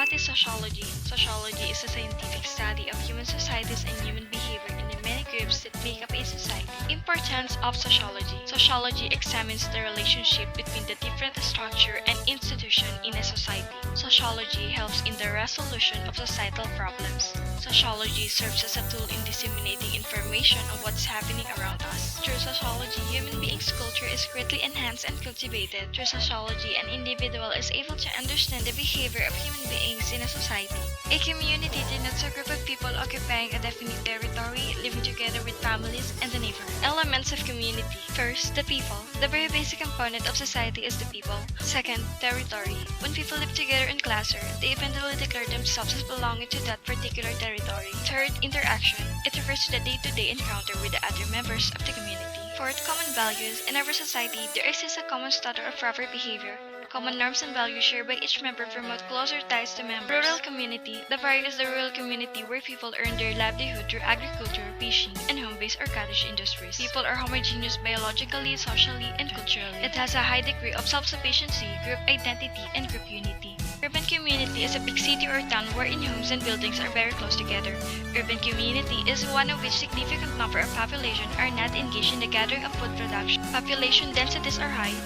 What is sociology? Sociology is a scientific study of human societies and human behavior in the many groups that make up a society. Importance of sociology. Sociology examines the relationship between the different structure and institution in a society. Sociology helps in the resolution of societal problems. Sociology serves as a tool in disseminating information on what's happening around us. Through sociology, human beings' culture is greatly enhanced and cultivated. Through sociology, an individual is able to understand the behavior of human beings in a society. A community denotes a group of people occupying a definite territory, living together with families and the neighborhood. Elements of community. First, the people. The very basic component of society is the people. Second, territory. When people live together in cluster, they eventually declare themselves as belonging to that particular territory. Third, interaction. It refers to the day-to-day encounter with the other members of the community. Fourth, common values. In every society, there exists a common standard of proper behavior. Common norms and values shared by each member promote closer ties to members. Rural community. The barrio is the rural community where people earn their livelihood through agriculture, fishing, and home-based or cottage industries. People are homogeneous biologically, socially, and culturally. It has a high degree of self-sufficiency, group identity, and group unity. Urban community is a big city or town wherein homes and buildings are very close together. Urban community is one of which significant number of population are not engaged in the gathering of food production. Population densities are high.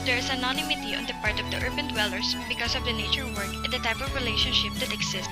There is anonymity on the part of the urban dwellers because of the nature of work and the type of relationship that exists.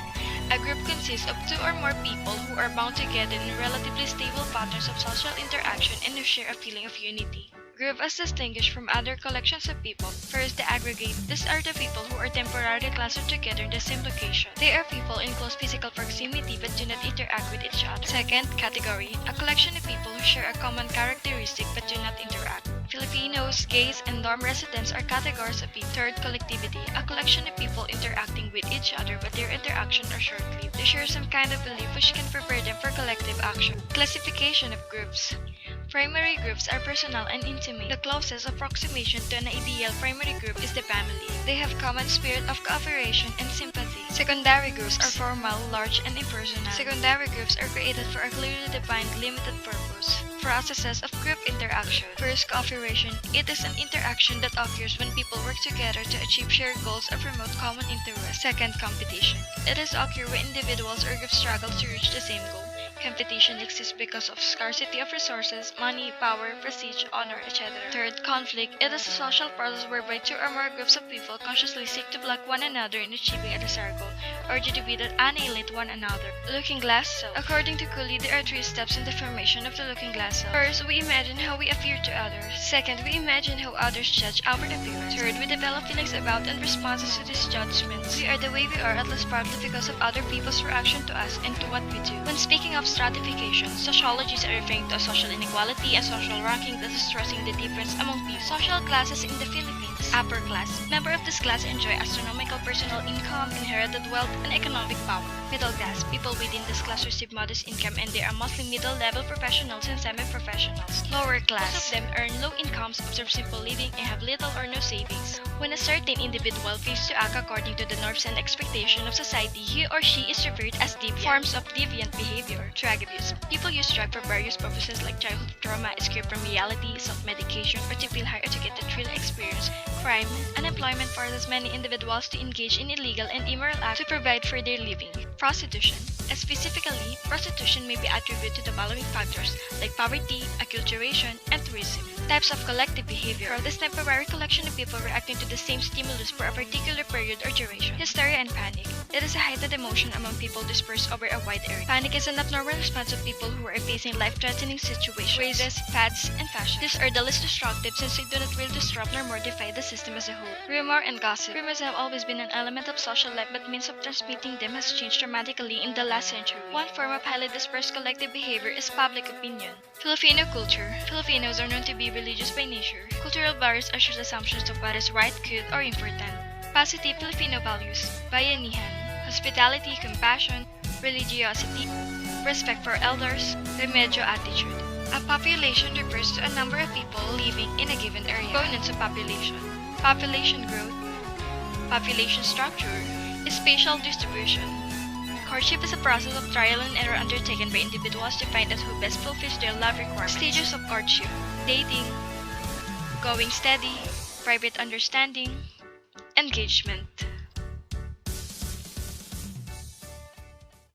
A group consists of two or more people who are bound together in relatively stable patterns of social interaction and who share a feeling of unity. Group as distinguished from other collections of people. First, the aggregate. These are the people who are temporarily clustered together in the same location. They are people in close physical proximity but do not interact with each other. Second, category. A collection of people who share a common characteristic but do not interact. Filipinos, gays, and dorm residents are categories of people. Third, collectivity. A collection of people interacting with each other but their interactions are short-lived. They share some kind of belief which can prepare them for collective action. Classification of groups. Primary groups are personal and intimate. The closest approximation to an ideal primary group is the family. They have common spirit of cooperation and sympathy. Secondary groups are formal, large, and impersonal. Secondary groups are created for a clearly defined, limited purpose. Processes of group interaction. First, cooperation. It is an interaction that occurs when people work together to achieve shared goals or promote common interests. Second, competition. It is occur when individuals or groups struggle to reach the same goal. Competition exists because of scarcity of resources, money, power, prestige, honor, etc. Third, conflict. It is a social process whereby two or more groups of people consciously seek to block one another in achieving a desired goal, or to defeat and annihilate one another. Looking glass cell. According to Cooley, there are three steps in the formation of the looking glass cell. First, we imagine how we appear to others. Second, we imagine how others judge our appearance. Third, we develop feelings about and responses to these judgments. We are the way we are, at least partly because of other people's reaction to us and to what we do. When speaking of stratification, sociologists are referring to a social inequality and social ranking that is stressing the difference among people. Social classes in the Philippines. Upper class. Members of this class enjoy astronomical personal income, inherited wealth, and economic power. Middle class. People within this class receive modest income and they are mostly middle-level professionals and semi-professionals. Lower class. Most of them earn low incomes, observe simple living, and have little or no savings. When a certain individual fails to act according to the norms and expectations of society, he or she is referred as deviant. Forms of deviant behavior. Drug abuse. People use drugs for various purposes like childhood trauma, escape from reality, self-medication, or to feel high or to get the thrill experience. Crime. Unemployment forces many individuals to engage in illegal and immoral acts to provide for their living. Prostitution. Specifically, prostitution may be attributed to the following factors like poverty, acculturation, and tourism. Types of collective behavior. Crowd is temporary collection of people reacting to the same stimulus for a particular period or duration. Hysteria and panic. It is a heightened emotion among people dispersed over a wide area. Panic is an abnormal response of people who are facing life-threatening situations. Crazes, fads, and fashion. These are the least destructive since they do not really disrupt nor modify the system as a whole. Rumor and gossip. Rumors have always been an element of social life, but means of transmitting them has changed dramatically in the last century. One form of highly dispersed collective behavior is public opinion. Filipino culture. Filipinos are known to be religious by nature. Cultural values are shared assumptions of what is right, good, or important. Positive Filipino values. Bayanihan. Hospitality, compassion, religiosity, respect for elders, remedyo attitude. A population refers to a number of people living in a given area. Components of population. Population growth. Population structure. Spatial distribution. Courtship is a process of trial and error undertaken by individuals to find out who best fulfills their love requirements. Stages of courtship. Dating. Going steady. Private understanding. Engagement.